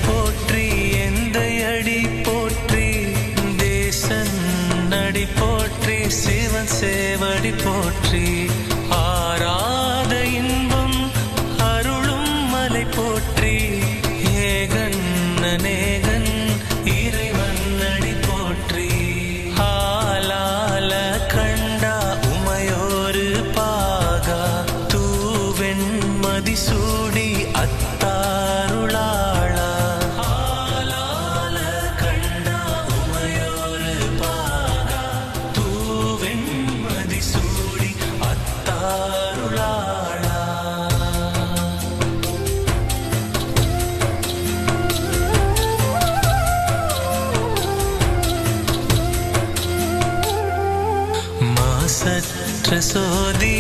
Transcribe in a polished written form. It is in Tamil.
போற்றி எந்தையடி போற்றி தேசன் நடி போற்றி சிவன் சேவடி போற்றி ஆராத இன்பம் அருளும் மலை போற்றி ஏகன் அநேகன் இறைவன் நடி போற்றி ஆலால கண்டா உமையோரு பாகா தூவெண் மதிசூடி அத்தாருளா சற்ற சோதி